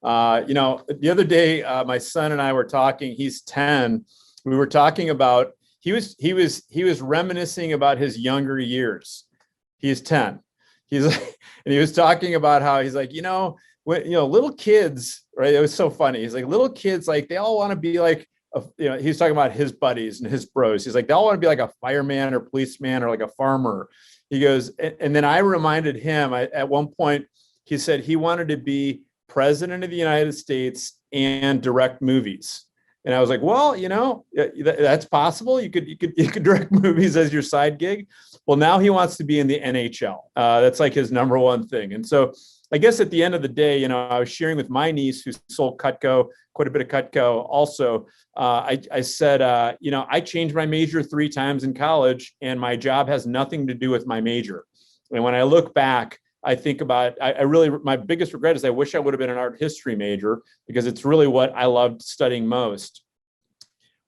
The other day, my son and I were talking. He's 10. We were talking about he was reminiscing about his younger years. He's 10. He's like, and he was talking about how he's like, little kids, right? It was so funny. He's like, little kids, like they all want to be like, he's talking about his buddies and his bros. He's like, they all want to be like a fireman or policeman or like a farmer. He goes, and then I reminded him at one point, he said he wanted to be president of the United States and direct movies. And I was like, well, that's possible. You could direct movies as your side gig. Well, now he wants to be in the NHL. That's like his number one thing. And so I guess at the end of the day, I was sharing with my niece who sold Cutco, quite a bit of Cutco also. I said, I changed my major 3 times in college and my job has nothing to do with my major. And when I look back, I think about, my biggest regret is I wish I would have been an art history major because it's really what I loved studying most.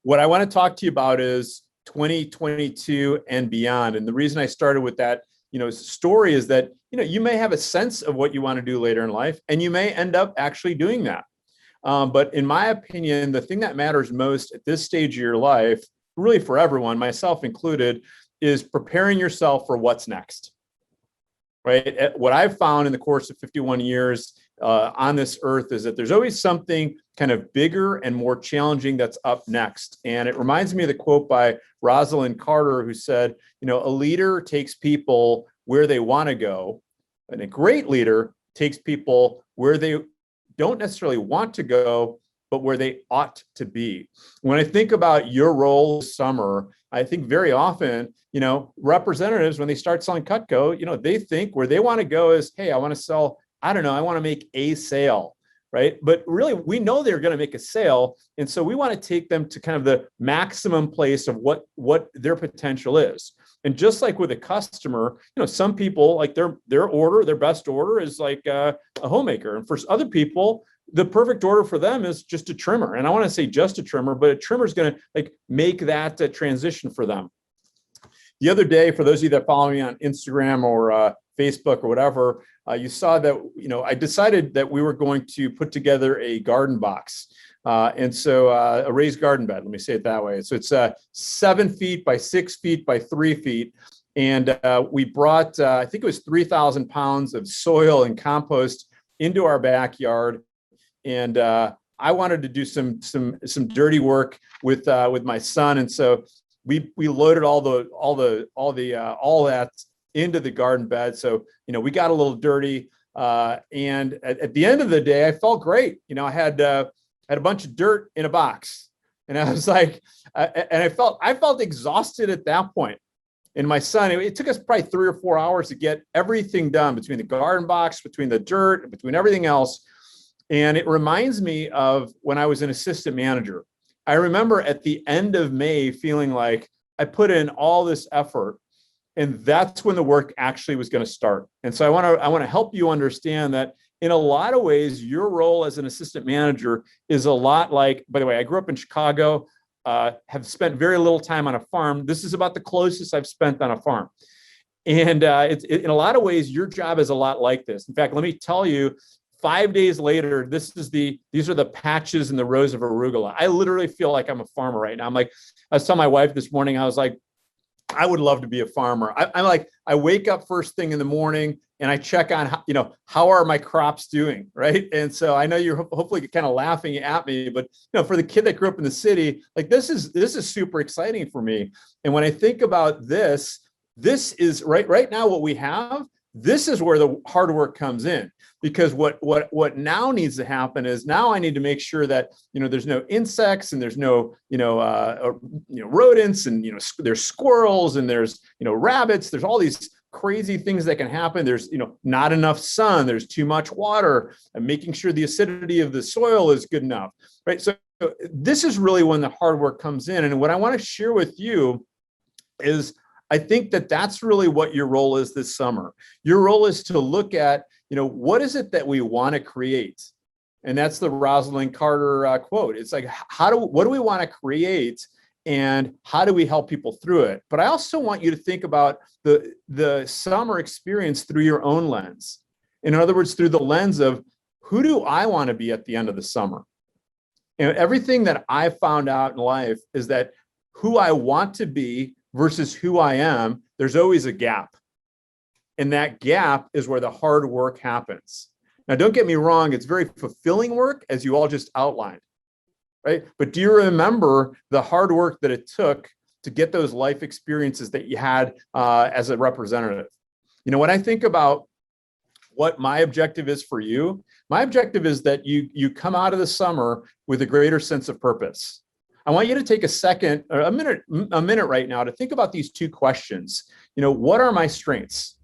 What I want to talk to you about is 2022 and beyond. And the reason I started with that, story is that, you may have a sense of what you want to do later in life, and you may end up actually doing that. But in my opinion, the thing that matters most at this stage of your life, really for everyone, myself included, is preparing yourself for what's next. Right. What I've found in the course of 51 years on this earth is that there's always something kind of bigger and more challenging that's up next. And it reminds me of the quote by Rosalind Carter, who said, a leader takes people where they want to go, and a great leader takes people where they don't necessarily want to go, but where they ought to be. When I think about your role this summer, I think very often, representatives, when they start selling Cutco, they think where they want to go is, hey, I want to sell, I want to make a sale, right? But really, we know they're going to make a sale. And so we want to take them to kind of the maximum place of what their potential is. And just like with a customer, some people, like their best order is like a homemaker. And for other people, the perfect order for them is just a trimmer. And I want to say just a trimmer, but a trimmer is going to make that transition for them. The other day, for those of you that follow me on Instagram or Facebook or whatever, you saw that, I decided that we were going to put together a garden box. And so a raised garden bed, let me say it that way. So it's 7 feet by 6 feet by 3 feet. And we brought, I think it was 3,000 pounds of soil and compost into our backyard. And I wanted to do some dirty work with my son. And so we loaded all that into the garden bed. So, we got a little dirty. And at the end of the day, I felt great. I had a bunch of dirt in a box, and I was like, and I felt exhausted at that point. And my son, it took us probably 3 or 4 hours to get everything done between the garden box, between the dirt, between everything else. And it reminds me of when I was an assistant manager. I remember at the end of May feeling like I put in all this effort, and that's when the work actually was going to start. And so I want to help you understand that in a lot of ways, your role as an assistant manager is a lot like, by the way, I grew up in Chicago, have spent very little time on a farm. This is about the closest I've spent on a farm. And in a lot of ways, your job is a lot like this. In fact, let me tell you, 5 days later, these are the patches and the rows of arugula. I literally feel like I'm a farmer right now. I was telling my wife this morning, I was like, I would love to be a farmer. I wake up first thing in the morning and I check on how are my crops doing, right? And so I know you're hopefully kind of laughing at me, but for the kid that grew up in the city, like this is super exciting for me. And when I think about this is right now what we have. This is where the hard work comes in, because what now needs to happen is now I need to make sure that there's no insects and there's no rodents and there's squirrels and there's rabbits. There's all these crazy things that can happen. There's not enough sun. There's too much water, and making sure the acidity of the soil is good enough, right? So this is really when the hard work comes in. And what I want to share with you is, I think that's really what your role is this summer. Your role is to look at, what is it that we want to create? And that's the Rosalind Carter quote. It's like, what do we want to create, and how do we help people through it? But I also want you to think about the summer experience through your own lens. In other words, through the lens of who do I want to be at the end of the summer? And everything that I found out in life is that who I want to be versus who I am, there's always a gap. And that gap is where the hard work happens. Now, don't get me wrong, it's very fulfilling work, as you all just outlined, right? But do you remember the hard work that it took to get those life experiences that you had as a representative? You know, when I think about what my objective is for you, my objective is that you come out of the summer with a greater sense of purpose. I want you to take a second or a minute right now to think about these two questions. You know, what are my strengths?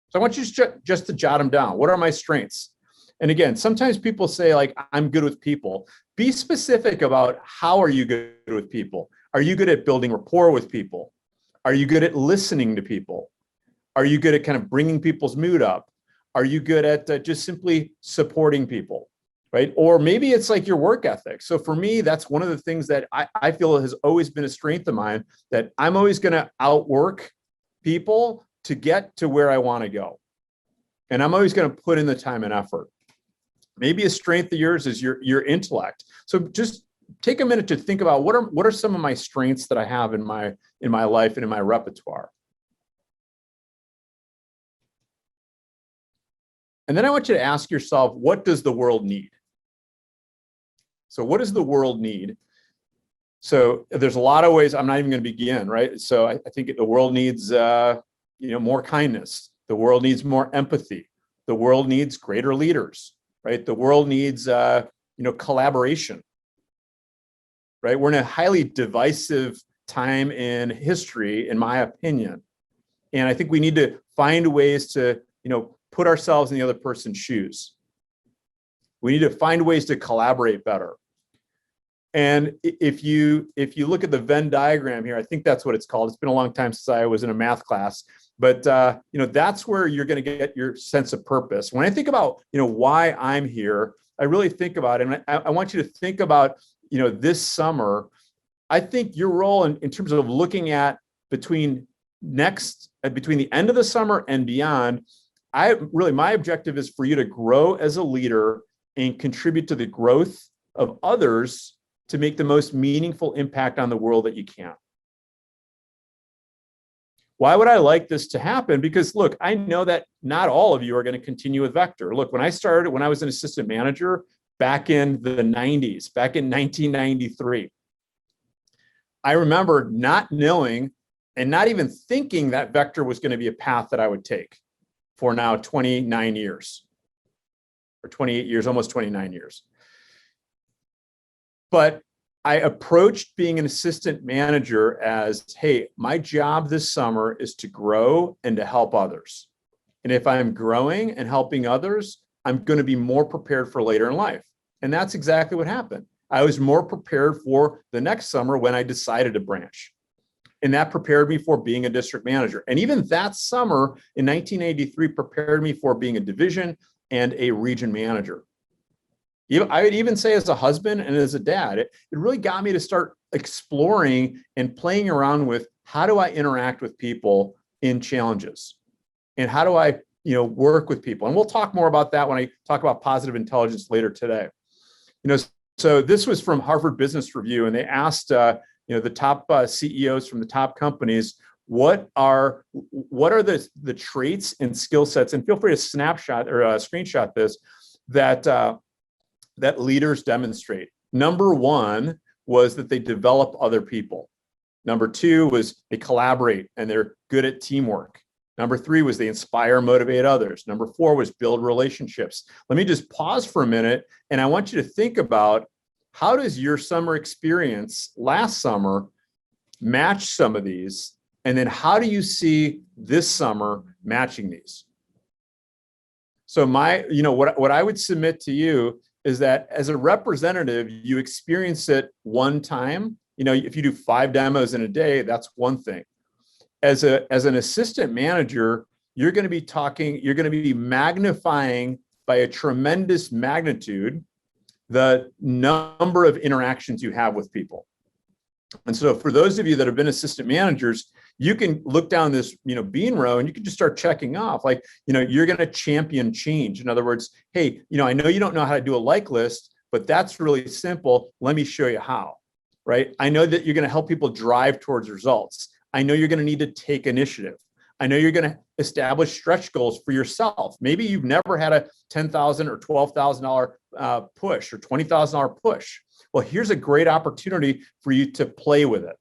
So I want you just to jot them down. What are my strengths? And again, sometimes people say like, I'm good with people. Be specific about how are you good with people? Are you good at building rapport with people? Are you good at listening to people? Are you good at kind of bringing people's mood up? Are you good at just simply supporting people, right? Or maybe it's like your work ethic. So for me, that's one of the things that I feel has always been a strength of mine, that I'm always going to outwork people to get to where I want to go. And I'm always going to put in the time and effort. Maybe a strength of yours is your intellect. So just take a minute to think about what are some of my strengths that I have in my life and in my repertoire. And then I want you to ask yourself, what does the world need? So what does the world need? So there's a lot of ways. I'm not even going to begin, right? So I think the world needs more kindness. The world needs more empathy. The world needs greater leaders, right? The world needs collaboration, right? We're in a highly divisive time in history, in my opinion. And I think we need to find ways to, put ourselves in the other person's shoes. We need to find ways to collaborate better. And if you look at the Venn diagram here, I think that's what it's called. It's been a long time since I was in a math class, but that's where you're going to get your sense of purpose. When I think about why I'm here, I really think about it, and I want you to think about this summer. I think your role in terms of looking at between the end of the summer and beyond. My objective is for you to grow as a leader and contribute to the growth of others to make the most meaningful impact on the world that you can. Why would I like this to happen? Because look, I know that not all of you are going to continue with Vector. Look, when I was an assistant manager back in the 90s, back in 1993, I remember not knowing and not even thinking that Vector was going to be a path that I would take for now 29 years or 28 years, almost 29 years. But I approached being an assistant manager as, hey, my job this summer is to grow and to help others. And if I'm growing and helping others, I'm going to be more prepared for later in life. And that's exactly what happened. I was more prepared for the next summer when I decided to branch. And that prepared me for being a district manager. And even that summer in 1983 prepared me for being a division and a region manager. I would even say as a husband and as a dad, it really got me to start exploring and playing around with how do I interact with people in challenges? And how do I, work with people? And we'll talk more about that when I talk about positive intelligence later today. So this was from Harvard Business Review, and they asked, the top CEOs from the top companies, what are the traits and skill sets, and feel free to snapshot or screenshot this, that leaders demonstrate. Number one was that they develop other people. Number two was they collaborate and they're good at teamwork. Number three was they inspire, motivate others. Number four was build relationships. Let me just pause for a minute, and I want you to think about, how does your summer experience last summer match some of these? And then how do you see this summer matching these? So what I would submit to you is that as a representative, you experience it one time. If you do 5 demos in a day, that's one thing. As an assistant manager, you're going to be magnifying by a tremendous magnitude the number of interactions you have with people. And so for those of you that have been assistant managers, you can look down this, bean row, and you can just start checking off, like, you're going to champion change. In other words, hey, I know you don't know how to do a like list, but that's really simple. Let me show you how, right? I know that you're going to help people drive towards results. I know you're going to need to take initiative. I know you're going to establish stretch goals for yourself. Maybe you've never had a $10,000 or $12,000 push or $20,000 push. Well, here's a great opportunity for you to play with it.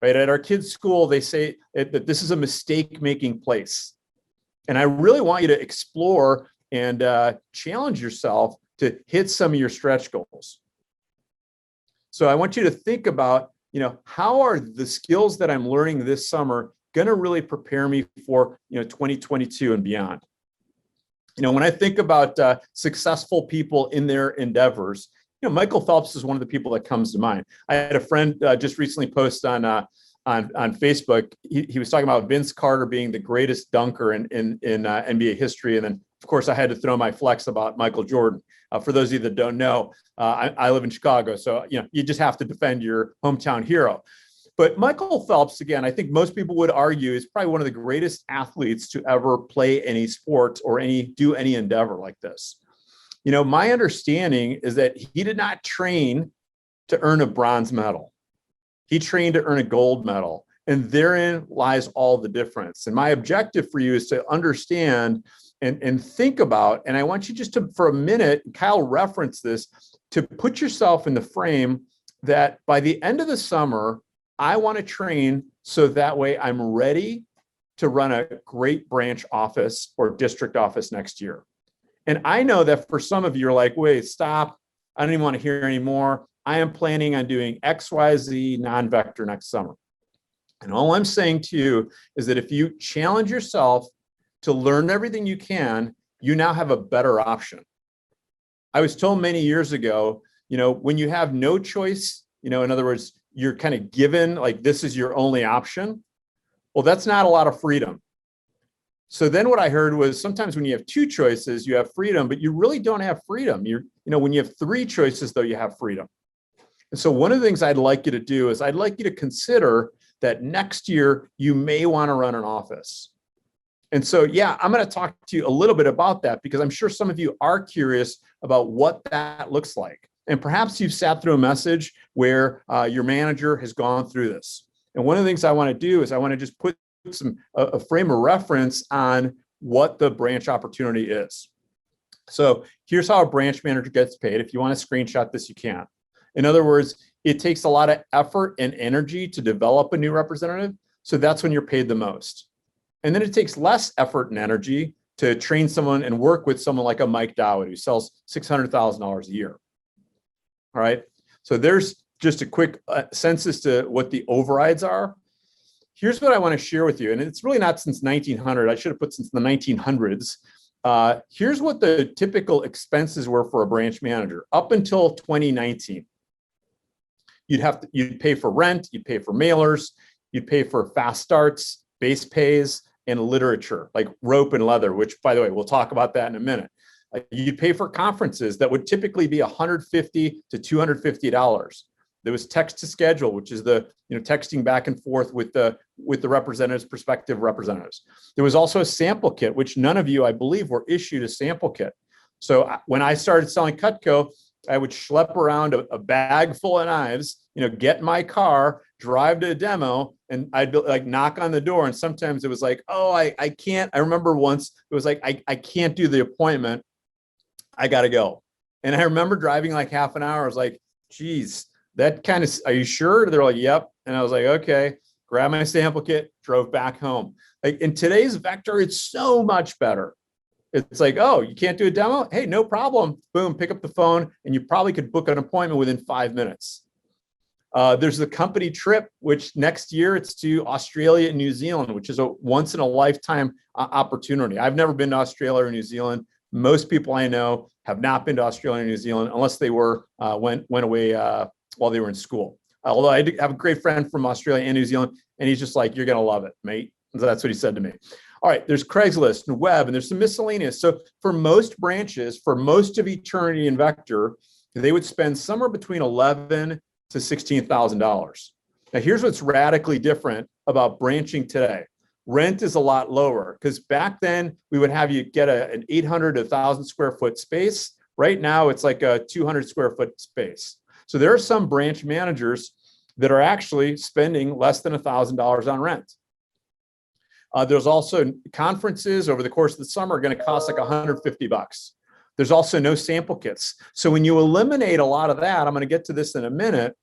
Right? At our kids' school, they say that this is a mistake-making place. And I really want you to explore and challenge yourself to hit some of your stretch goals. So I want you to think about, how are the skills that I'm learning this summer going to really prepare me for, 2022 and beyond? When I think about successful people in their endeavors, Michael Phelps is one of the people that comes to mind. I had a friend just recently post on Facebook. He was talking about Vince Carter being the greatest dunker in NBA history, and then of course I had to throw my flex about Michael Jordan. For those of you that don't know, I live in Chicago, so you just have to defend your hometown hero. But Michael Phelps, again, I think most people would argue is probably one of the greatest athletes to ever play any sport or do any endeavor like this. My understanding is that he did not train to earn a bronze medal. He trained to earn a gold medal. And therein lies all the difference. And my objective for you is to understand and think about, and I want you just to, for a minute, Kyle referenced this, to put yourself in the frame that by the end of the summer, I want to train so that way I'm ready to run a great branch office or district office next year. And I know that for some of you, you're like, wait, stop. I don't even want to hear anymore. I am planning on doing XYZ non-vector next summer. And all I'm saying to you is that if you challenge yourself to learn everything you can, you now have a better option. I was told many years ago, when you have no choice, in other words, you're kind of given like this is your only option. Well, that's not a lot of freedom. So then what I heard was sometimes when you have two choices, you have freedom, but you really don't have freedom. When you have three choices, though, you have freedom. And so one of the things I'd like you to do is I'd like you to consider that next year you may want to run an office. And so, yeah, I'm going to talk to you a little bit about that because I'm sure some of you are curious about what that looks like. And perhaps you've sat through a message where your manager has gone through this. And one of the things I want to do is I want to just put a frame of reference on what the branch opportunity is. So here's how a branch manager gets paid. If you want to screenshot this, you can. In other words, it takes a lot of effort and energy to develop a new representative. So that's when you're paid the most. And then it takes less effort and energy to train someone and work with someone like a Mike Dowd who sells $600,000 a year. All right. So there's just a quick sense as to what the overrides are. Here's what I want to share with you. And it's really not since 1900. I should have put since the 1900s. Here's what the typical expenses were for a branch manager up until 2019. You'd pay for rent, you'd pay for mailers, you'd pay for fast starts, base pays, and literature like rope and leather, which, by the way, we'll talk about that in a minute. You'd pay for conferences that would typically be $150 to $250. There was text to schedule, which is the texting back and forth with the representatives, prospective representatives. There was also a sample kit, which none of you, I believe, were issued a sample kit. So when I started selling Cutco, I would schlep around a bag full of knives, get in my car, drive to a demo, and I'd like knock on the door. And sometimes it was like, oh, I can't. I remember once it was like, I can't do the appointment. I got to go. And I remember driving like half an hour. I was like, geez, that kind of, are you sure? They're like, yep. And I was like, okay, grab my sample kit, drove back home. Like in today's vector, it's so much better. It's like, oh, you can't do a demo? Hey, no problem. Boom, pick up the phone, and you probably could book an appointment within 5 minutes. There's the company trip, which next year it's to Australia and New Zealand, which is a once in a lifetime opportunity. I've never been to Australia or New Zealand. Most people I know have not been to Australia or New Zealand unless they went away while they were in school. Although I have a great friend from Australia and New Zealand, and he's just like, you're going to love it, mate. So that's what he said to me. All right, there's Craigslist and web, and there's some miscellaneous. So for most branches, for most of eternity and vector, they would spend somewhere between $11,000 to to $16,000. Now, here's what's radically different about branching today. Rent is a lot lower because back then we would have you get an 800 to 1,000 square foot space. Right now, it's like a 200 square foot space. So there are some branch managers that are actually spending less than $1,000 on rent. There's also conferences over the course of the summer are going to cost like $150. There's also no sample kits. So when you eliminate a lot of that, I'm going to get to this in a minute.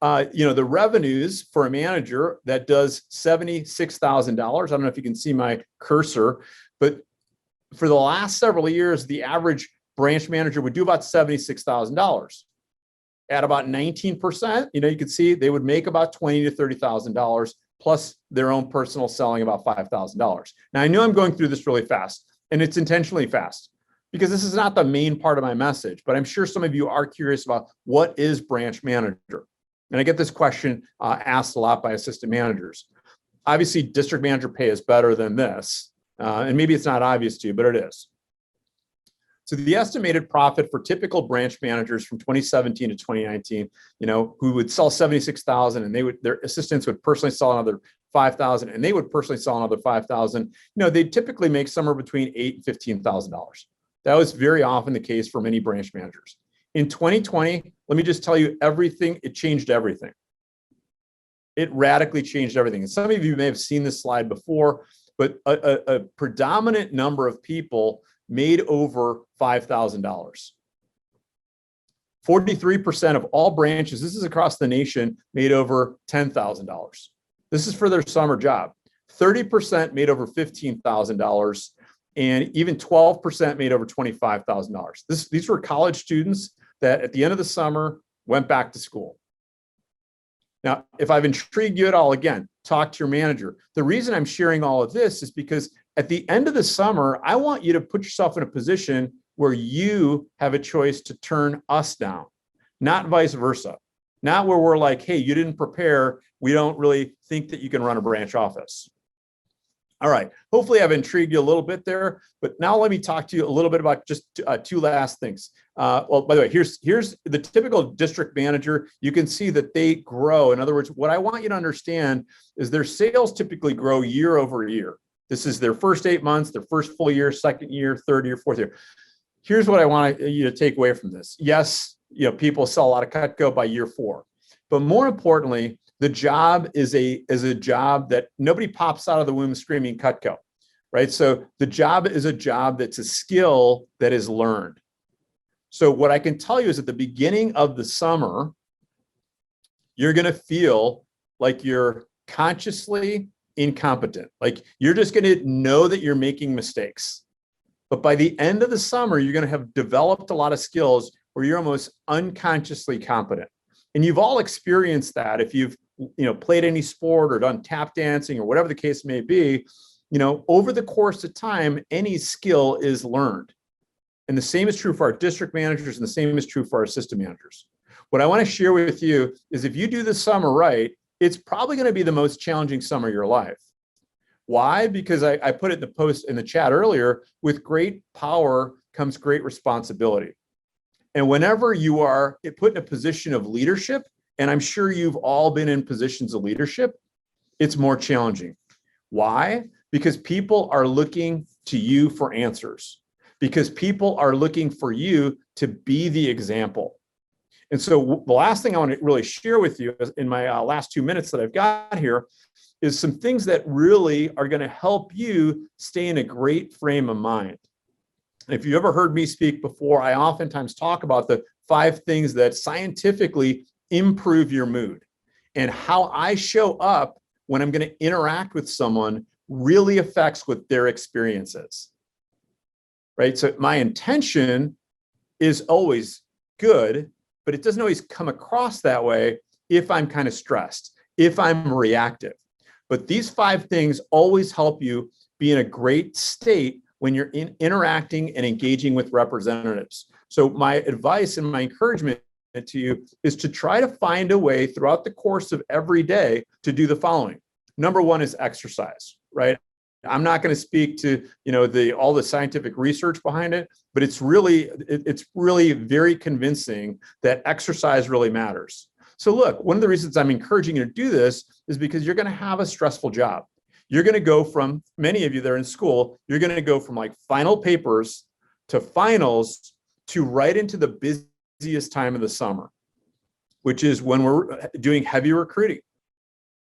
The revenues for a manager that does $76,000. I don't know if you can see my cursor, but for the last several years, the average branch manager would do about $76,000. At about 19%, you can see they would make about $20,000 to $30,000 plus their own personal selling about $5,000. Now, I know I'm going through this really fast, and it's intentionally fast because this is not the main part of my message, but I'm sure some of you are curious about what is branch manager. And I get this question asked a lot by assistant managers. Obviously, district manager pay is better than this, and maybe it's not obvious to you, but it is. So the estimated profit for typical branch managers from 2017 to 2019, who would sell 76,000 and their assistants would personally sell another 5,000 and they would personally sell another 5,000, they'd typically make somewhere between $8,000 and $15,000. That was very often the case for many branch managers. In 2020, let me just tell you it changed everything. It radically changed everything. And some of you may have seen this slide before, but a predominant number of people made over $5,000. 43% of all branches, this is across the nation, made over $10,000. This is for their summer job. 30% made over $15,000, and even 12% made over $25,000. These were college students that at the end of the summer went back to school. Now, if I've intrigued you at all, again, talk to your manager. The reason I'm sharing all of this is because at the end of the summer, I want you to put yourself in a position where you have a choice to turn us down, not vice versa. Not where we're like, hey, you didn't prepare. We don't really think that you can run a branch office. All right. Hopefully I've intrigued you a little bit there, but now let me talk to you a little bit about just two last things. Well, by the way, here's the typical district manager. You can see that they grow. In other words, what I want you to understand is their sales typically grow year over year. This is their first 8 months, their first full year, second year, third year, fourth year. Here's what I want you to take away from this. Yes, people sell a lot of Cutco by year 4, but more importantly, the job is a job that nobody pops out of the womb screaming Cutco, right? So the job is a job that's a skill that is learned. So what I can tell you is at the beginning of the summer, you're going to feel like you're consciously incompetent. Like you're just going to know that you're making mistakes. But by the end of the summer, you're going to have developed a lot of skills where you're almost unconsciously competent. And you've all experienced that if you've played any sport or done tap dancing or whatever the case may be. Over the course of time, any skill is learned. And the same is true for our district managers, and the same is true for our assistant managers. What I want to share with you is if you do the summer right, it's probably going to be the most challenging summer of your life. Why? Because I put it in the post in the chat earlier, with great power comes great responsibility. And whenever you are put in a position of leadership, and I'm sure you've all been in positions of leadership, it's more challenging. Why? Because people are looking to you for answers. Because people are looking for you to be the example. And so the last thing I want to really share with you in my last 2 minutes that I've got here is some things that really are going to help you stay in a great frame of mind. If you ever heard me speak before, I oftentimes talk about the 5 things that scientifically improve your mood, and how I show up when I'm going to interact with someone really affects what their experience is. Right? So my intention is always good, but it doesn't always come across that way if I'm kind of stressed, if I'm reactive. But these 5 things always help you be in a great state when you're interacting and engaging with representatives. So my advice and my encouragement to you is to try to find a way throughout the course of every day to do the following. Number 1 is exercise, right? I'm not going to speak to all the scientific research behind it, but it's really very convincing that exercise really matters. So look, one of the reasons I'm encouraging you to do this is because you're going to have a stressful job. You're going to go from, many of you that are in school, you're going to go from like final papers to finals to right into the busiest time of the summer, which is when we're doing heavy recruiting,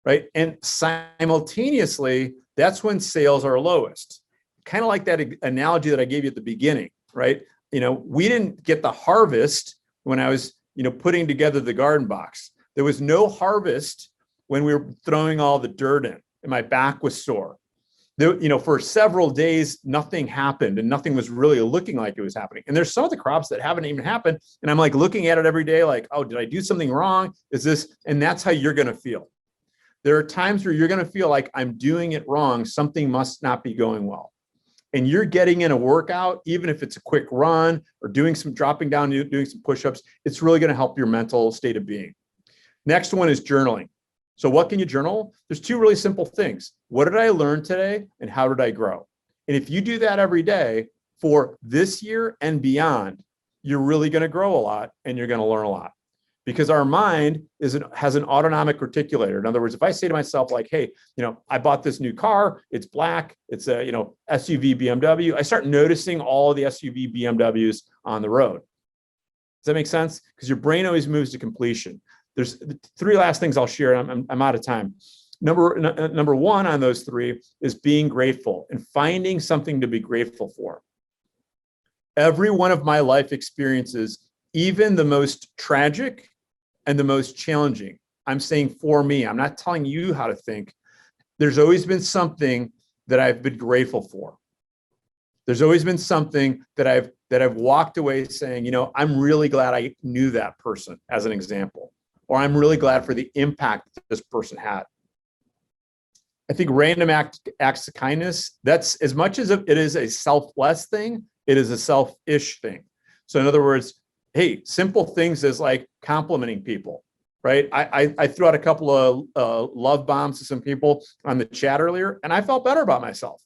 right? And simultaneously, that's when sales are lowest. Kind of like that analogy that I gave you at the beginning, right? We didn't get the harvest when I was, putting together the garden box. There was no harvest when we were throwing all the dirt in, and my back was sore. For several days, nothing happened and nothing was really looking like it was happening. And there's some of the crops that haven't even happened. And I'm like looking at it every day, like, oh, did I do something wrong? Is this? And that's how you're going to feel. There are times where you're going to feel like I'm doing it wrong. Something must not be going well. And you're getting in a workout, even if it's a quick run or dropping down, doing some push-ups, it's really going to help your mental state of being. Next one is journaling. So what can you journal? There's two really simple things. What did I learn today and how did I grow? And if you do that every day for this year and beyond, you're really going to grow a lot and you're going to learn a lot. Because our mind has an autonomic reticulator. In other words, if I say to myself, like, hey, I bought this new car, it's black, it's a SUV BMW, I start noticing all of the SUV BMWs on the road. Does that make sense? Because your brain always moves to completion. There's three last things I'll share. I'm out of time. Number one on those three is being grateful and finding something to be grateful for. Every one of my life experiences, even the most tragic and the most challenging, I'm saying for me, I'm not telling you how to think. There's always been something that I've been grateful for. There's always been something that I've walked away saying, I'm really glad I knew that person, as an example, or I'm really glad for the impact that this person had. I think random acts of kindness, that's as much as it is a selfless thing, it is a selfish thing. So in other words, hey, simple things as like complimenting people, right? I threw out a couple of love bombs to some people on the chat earlier, and I felt better about myself.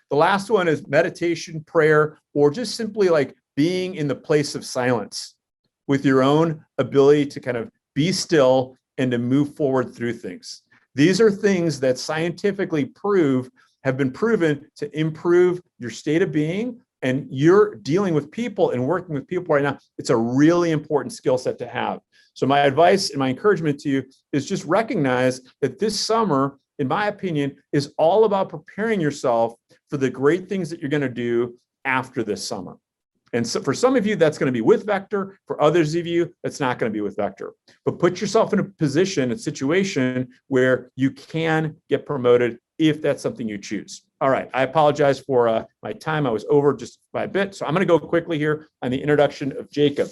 The last one is meditation, prayer, or just simply like being in the place of silence with your own ability to kind of be still and to move forward through things. These are things that scientifically have been proven to improve your state of being, and you're dealing with people and working with people right now. It's a really important skill set to have. So my advice and my encouragement to you is just recognize that this summer, in my opinion, is all about preparing yourself for the great things that you're going to do after this summer. And so for some of you, that's going to be with Vector. For others of you, that's not going to be with Vector. But put yourself in a situation where you can get promoted if that's something you choose. All right, I apologize for my time. I was over just by a bit. So I'm going to go quickly here on the introduction of Jacob.